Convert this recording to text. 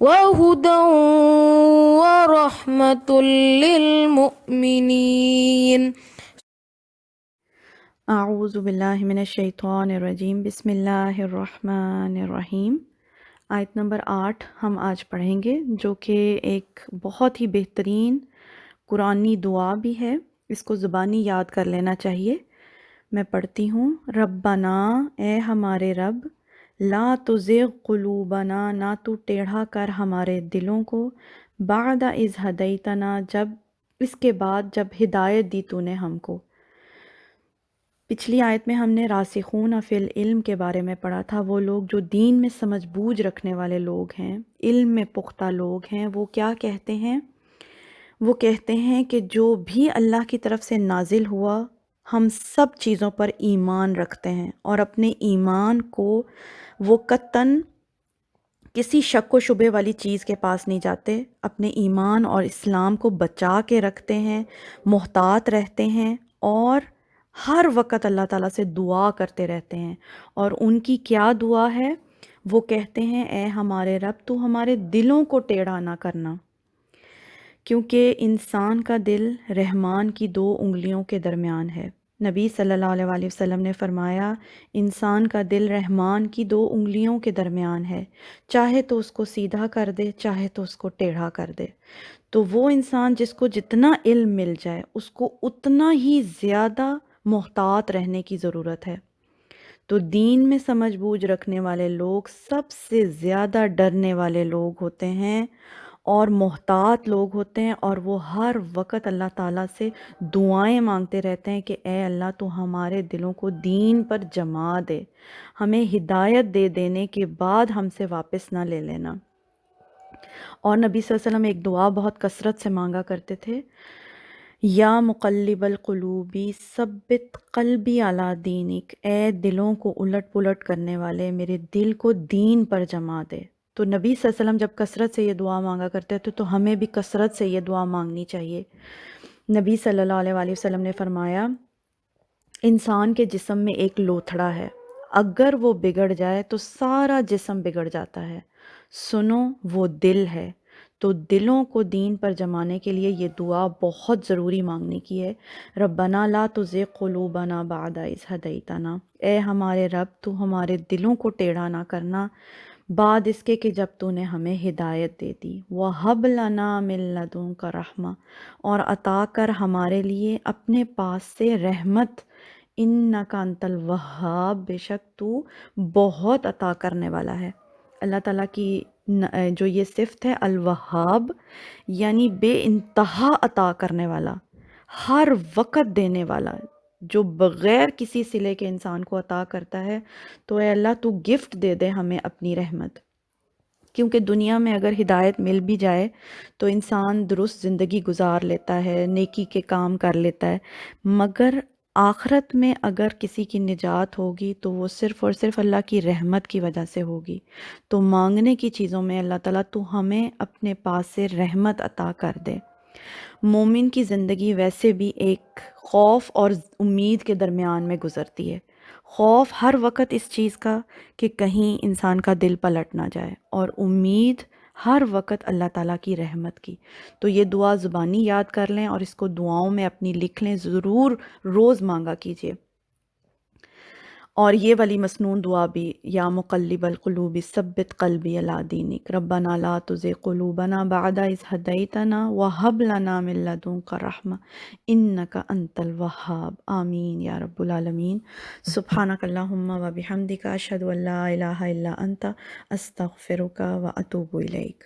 وهدى ورحمة للمؤمنين. اعوذ باللہ من الشیطان الرجیم، بسم اللہ الرحمن الرحیم۔ آیت نمبر 8 ہم آج پڑھیں گے، جو کہ ایک بہت ہی بہترین قرآنی دعا بھی ہے۔ اس کو زبانی یاد کر لینا چاہیے۔ میں پڑھتی ہوں۔ ربنا، اے ہمارے رب، لا تزغ قلوبنا، نہ تو ٹیڑھا کر ہمارے دلوں کو، بعد اذ ہدیتنا، اس کے بعد جب ہدایت دی تو نے ہم کو۔ پچھلی آیت میں ہم نے راسخون فی العلم کے بارے میں پڑھا تھا۔ وہ لوگ جو دین میں سمجھ بوجھ رکھنے والے لوگ ہیں، علم میں پختہ لوگ ہیں، وہ کیا کہتے ہیں؟ وہ کہتے ہیں کہ جو بھی اللہ کی طرف سے نازل ہوا، ہم سب چیزوں پر ایمان رکھتے ہیں، اور اپنے ایمان کو وہ قطعاً کسی شک و شبے والی چیز کے پاس نہیں جاتے، اپنے ایمان اور اسلام کو بچا کے رکھتے ہیں، محتاط رہتے ہیں، اور ہر وقت اللہ تعالیٰ سے دعا کرتے رہتے ہیں۔ اور ان کی کیا دعا ہے؟ وہ کہتے ہیں اے ہمارے رب، تو ہمارے دلوں کو ٹیڑھا نہ کرنا، کیونکہ انسان کا دل رحمان کی 2 انگلیوں کے درمیان ہے۔ نبی صلی اللہ علیہ وآلہ وسلم نے فرمایا، انسان کا دل رحمان کی 2 انگلیوں کے درمیان ہے، چاہے تو اس کو سیدھا کر دے، چاہے تو اس کو ٹیڑھا کر دے۔ تو وہ انسان جس کو جتنا علم مل جائے، اس کو اتنا ہی زیادہ محتاط رہنے کی ضرورت ہے۔ تو دین میں سمجھ بوجھ رکھنے والے لوگ سب سے زیادہ ڈرنے والے لوگ ہوتے ہیں اور محتاط لوگ ہوتے ہیں، اور وہ ہر وقت اللہ تعالیٰ سے دعائیں مانگتے رہتے ہیں کہ اے اللہ، تو ہمارے دلوں کو دین پر جما دے، ہمیں ہدایت دے دینے کے بعد ہم سے واپس نہ لے لینا۔ اور نبی صلی اللہ علیہ وسلم ایک دعا بہت کثرت سے مانگا کرتے تھے، یا مقلب القلوبی ثبت قلبی علی دینک، اے دلوں کو الٹ پلٹ کرنے والے، میرے دل کو دین پر جما دے۔ تو نبی صلی اللہ علیہ وسلم جب کثرت سے یہ دعا مانگا کرتے تھے، تو ہمیں بھی کثرت سے یہ دعا مانگنی چاہیے۔ نبی صلی اللہ علیہ وآلہ وسلم نے فرمایا، انسان کے جسم میں ایک لوتھڑا ہے، اگر وہ بگڑ جائے تو سارا جسم بگڑ جاتا ہے، سنو وہ دل ہے۔ تو دلوں کو دین پر جمانے کے لیے یہ دعا بہت ضروری مانگنے کی ہے۔ ربنا لا تزغ قلوبنا بعد اذ ہدیتنا، اے ہمارے رب، تو ہمارے دلوں کو ٹیڑھا نہ کرنا بعد اس کے کہ جب تو نے ہمیں ہدایت دے دی۔ وَهَبْ لَنَا مِن لَّدُنكَ رَحْمَةً، اور عطا کر ہمارے لیے اپنے پاس سے رحمت، انک انت الوہاب، بے شک تو بہت عطا کرنے والا ہے۔ اللہ تعالیٰ کی جو یہ صفت ہے الوہاب، یعنی بے انتہا عطا کرنے والا، ہر وقت دینے والا، جو بغیر کسی صلے کے انسان کو عطا کرتا ہے۔ تو اے اللہ، تو گفٹ دے دے ہمیں اپنی رحمت، کیونکہ دنیا میں اگر ہدایت مل بھی جائے تو انسان درست زندگی گزار لیتا ہے، نیکی کے کام کر لیتا ہے، مگر آخرت میں اگر کسی کی نجات ہوگی تو وہ صرف اور صرف اللہ کی رحمت کی وجہ سے ہوگی۔ تو مانگنے کی چیزوں میں اللہ تعالیٰ تو ہمیں اپنے پاس سے رحمت عطا کر دے۔ مومن کی زندگی ویسے بھی ایک خوف اور امید کے درمیان میں گزرتی ہے۔ خوف ہر وقت اس چیز کا کہ کہیں انسان کا دل پلٹ نہ جائے، اور امید ہر وقت اللہ تعالیٰ کی رحمت کی۔ تو یہ دعا زبانی یاد کر لیں اور اس کو دعاؤں میں اپنی لکھ لیں، ضرور روز مانگا کیجیے۔ اور یہ والی مسنون دعا بھی، یا مقلب القلوب ثبت قلبی علی دینک، ربنا لا تزغ قلوبنا بعد اذ ہدیتنا وہب لنا من لدنک رحمہ انک انت الوہاب، آمین یا رب العالمین۔ سبحانک اللہم و بحمدک، اشہد ان لا الہ الا انت، استغفرک و اتوب الیک۔